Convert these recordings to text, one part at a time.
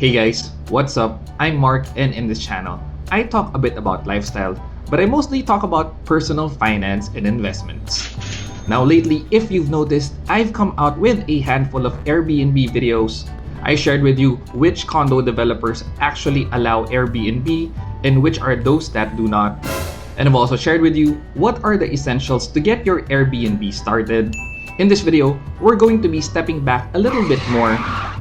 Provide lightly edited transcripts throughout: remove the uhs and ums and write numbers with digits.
Hey guys, what's up? I'm Mark, and in this channel, I talk a bit about lifestyle, but I mostly talk about personal finance and investments. Now lately, if you've noticed, I've come out with a handful of Airbnb videos. I shared with you which condo developers actually allow Airbnb and which are those that do not. And I've also shared with you what are the essentials to get your Airbnb started. In this video, we're going to be stepping back a little bit more.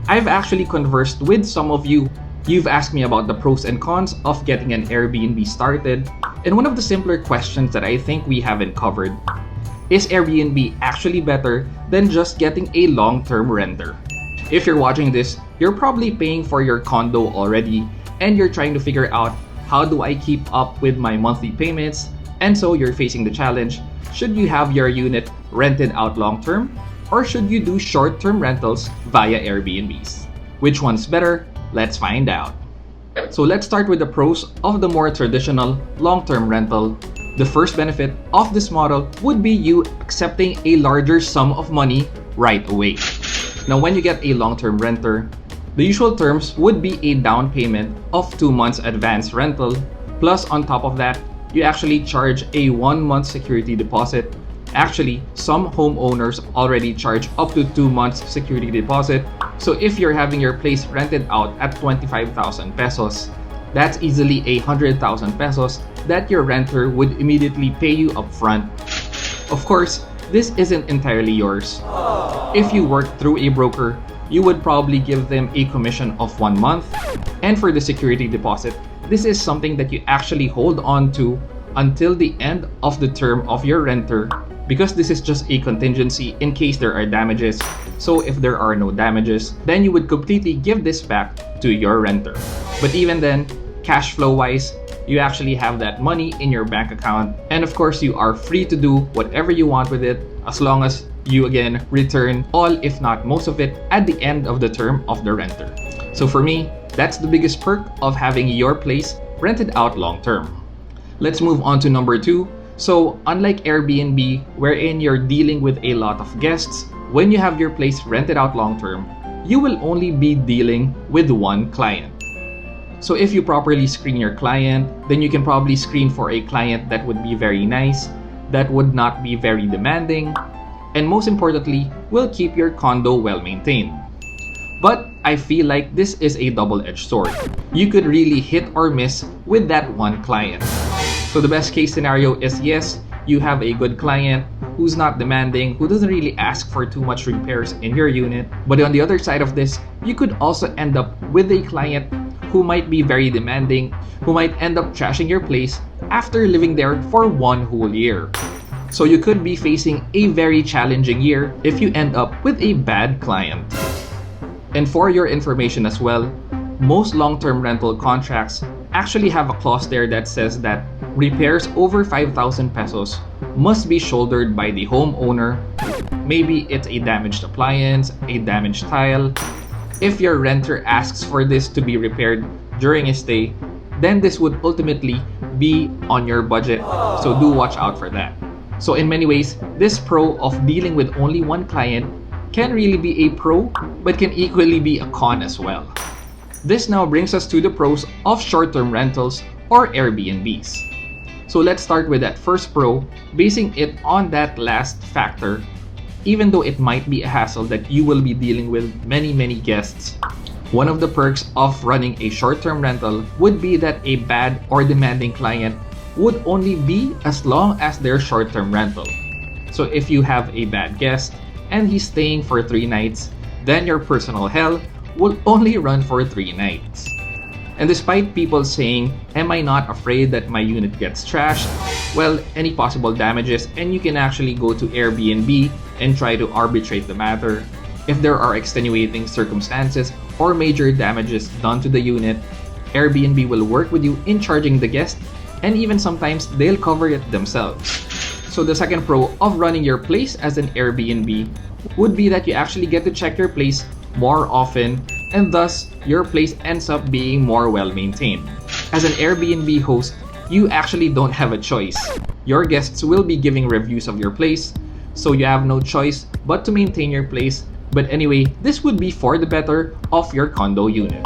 I've actually conversed with some of you. You've asked me about the pros and cons of getting an Airbnb started. And one of the simpler questions that I think we haven't covered is Airbnb actually better than just getting a long-term renter? If you're watching this, you're probably paying for your condo already and you're trying to figure out how do I keep up with my monthly payments, and so you're facing the challenge, should you have your unit rented out long-term or should you do short-term rentals via Airbnbs? Which one's better? Let's find out. So let's start with the pros of the more traditional long-term rental. The first benefit of this model would be you accepting a larger sum of money right away. Now when you get a long-term renter, the usual terms would be a down payment of 2 months advance rental, plus on top of that, you actually charge a 1 month security deposit. Actually, some homeowners already charge up to 2 months security deposit. So if you're having your place rented out at 25,000 pesos, that's easily 100,000 pesos that your renter would immediately pay you upfront. Of course, this isn't entirely yours. If you work through a broker, you would probably give them a commission of 1 month. And for the security deposit, this is something that you actually hold on to until the end of the term of your renter, because this is just a contingency in case there are damages. So if there are no damages, then you would completely give this back to your renter. But even then, cash flow wise, you actually have that money in your bank account, and of course you are free to do whatever you want with it as long as you again return all if not most of it at the end of the term of the renter. So for me, that's the biggest perk of having your place rented out long term. Let's move on to number 2. So unlike Airbnb, wherein you're dealing with a lot of guests, when you have your place rented out long term, you will only be dealing with one client. So if you properly screen your client, then you can probably screen for a client that would be very nice, that would not be very demanding, and most importantly, will keep your condo well maintained. But I feel like this is a double-edged sword. You could really hit or miss with that one client. So the best case scenario is yes, you have a good client who's not demanding, who doesn't really ask for too much repairs in your unit. But on the other side of this, you could also end up with a client who might be very demanding, who might end up trashing your place after living there for 1 whole year. So you could be facing a very challenging year if you end up with a bad client. And for your information as well, most long-term rental contracts actually have a clause there that says that repairs over 5,000 pesos must be shouldered by the homeowner. Maybe it's a damaged appliance, a damaged tile. If your renter asks for this to be repaired during a stay, then this would ultimately be on your budget. So do watch out for that. So in many ways, this pro of dealing with only one client can really be a pro, but can equally be a con as well. This now brings us to the pros of short-term rentals or Airbnbs. So let's start with that first pro, basing it on that last factor. Even though it might be a hassle that you will be dealing with many guests, one of the perks of running a short-term rental would be that a bad or demanding client would only be as long as their short-term rental. So if you have a bad guest and he's staying for 3 nights, then your personal hell will only run for 3 nights. And despite people saying, am I not afraid that my unit gets trashed? Well, any possible damages, and you can actually go to Airbnb and try to arbitrate the matter. If there are extenuating circumstances or major damages done to the unit, Airbnb will work with you in charging the guest, and even sometimes they'll cover it themselves. So the second pro of running your place as an Airbnb would be that you actually get to check your place more often, and thus your place ends up being more well maintained. As an Airbnb host, you actually don't have a choice. Your guests will be giving reviews of your place, so you have no choice but to maintain your place. But anyway, this would be for the better of your condo unit.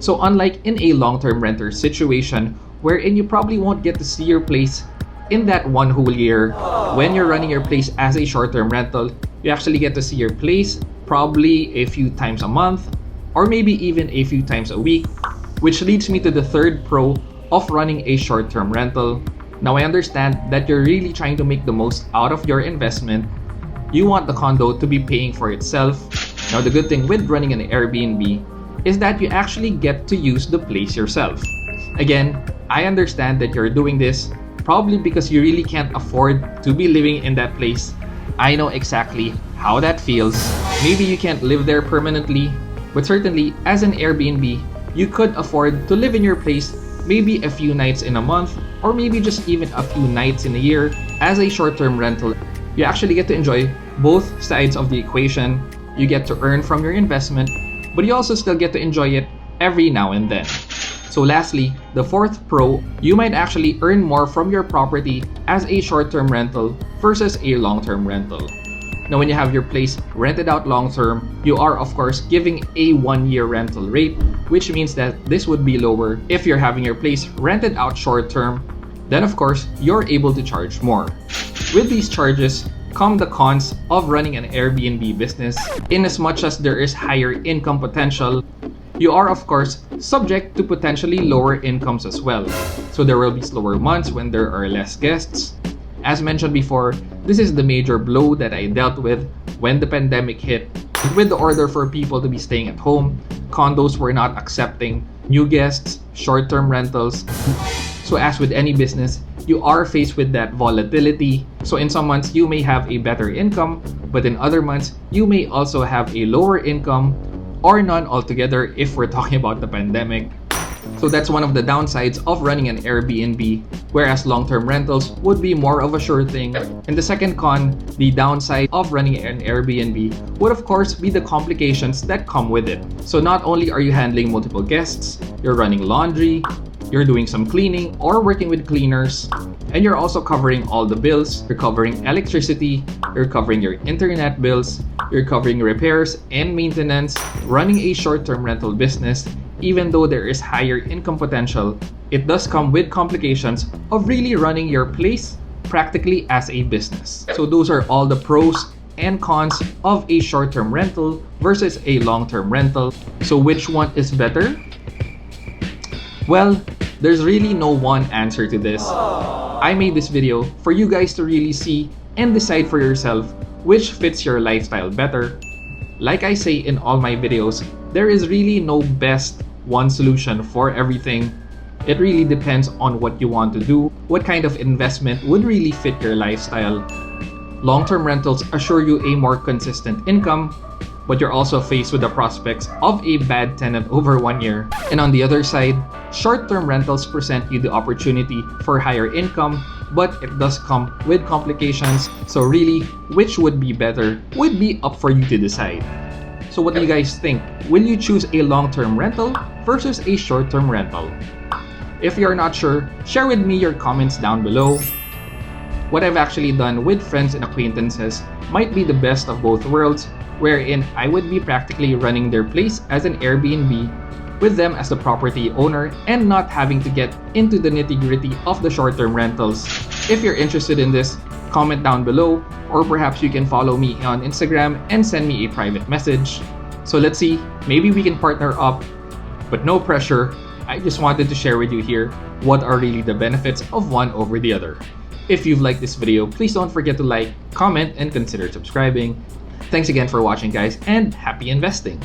So unlike in a long-term renter situation wherein you probably won't get to see your place in that one whole year, when you're running your place as a short-term rental, you actually get to see your place probably a few times a month or maybe even a few times a week, which leads me to the third pro of running a short-term rental. Now I understand that you're really trying to make the most out of your investment. You want the condo to be paying for itself. Now the good thing with running an Airbnb is that you actually get to use the place yourself. Again, I understand that you're doing this probably because you really can't afford to be living in that place. I know exactly how that feels. Maybe you can't live there permanently, but certainly as an Airbnb, you could afford to live in your place maybe a few nights in a month or maybe just even a few nights in a year. As a short-term rental, you actually get to enjoy both sides of the equation. You get to earn from your investment, but you also still get to enjoy it every now and then. So lastly, the fourth pro, you might actually earn more from your property as a short-term rental versus a long-term rental. Now when you have your place rented out long-term, you are of course giving a 1-year rental rate, which means that this would be lower. If you're having your place rented out short-term, then of course you're able to charge more. With these charges come the cons of running an Airbnb business. In as much as there is higher income potential, you are of course subject to potentially lower incomes as well. So there will be slower months when there are less guests. As mentioned before, this is the major blow that I dealt with when the pandemic hit. With the order for people to be staying at home, condos were not accepting new guests, short-term rentals. So as with any business, you are faced with that volatility. So in some months, you may have a better income, but in other months, you may also have a lower income or none altogether if we're talking about the pandemic. So that's one of the downsides of running an Airbnb, whereas long-term rentals would be more of a sure thing. And the second con, the downside of running an Airbnb, would of course be the complications that come with it. So not only are you handling multiple guests, you're running laundry, you're doing some cleaning or working with cleaners, and you're also covering all the bills. You're covering electricity, you're covering your internet bills, you're covering repairs and maintenance. Running a short-term rental business, even though there is higher income potential, it does come with complications of really running your place practically as a business. So those are all the pros and cons of a short-term rental versus a long-term rental. So which one is better? Well, there's really no one answer to this. I made this video for you guys to really see and decide for yourself which fits your lifestyle better. Like I say in all my videos, there is really no best one solution for everything. It really depends on what you want to do, what kind of investment would really fit your lifestyle. Long-term rentals assure you a more consistent income, but you're also faced with the prospects of a bad tenant over 1 year. And on the other side, short-term rentals present you the opportunity for higher income, but it does come with complications. So really, which would be better would be up for you to decide. So what do you guys think? Will you choose a long-term rental versus a short-term rental? If you're not sure, share with me your comments down below. What I've actually done with friends and acquaintances might be the best of both worlds, wherein I would be practically running their place as an Airbnb with them as the property owner and not having to get into the nitty-gritty of the short-term rentals. If you're interested in this, comment down below, or perhaps you can follow me on Instagram and send me a private message. So let's see, maybe we can partner up, but no pressure. I just wanted to share with you here what are really the benefits of one over the other. If you've liked this video, please don't forget to like, comment, and consider subscribing. Thanks again for watching, guys, and happy investing!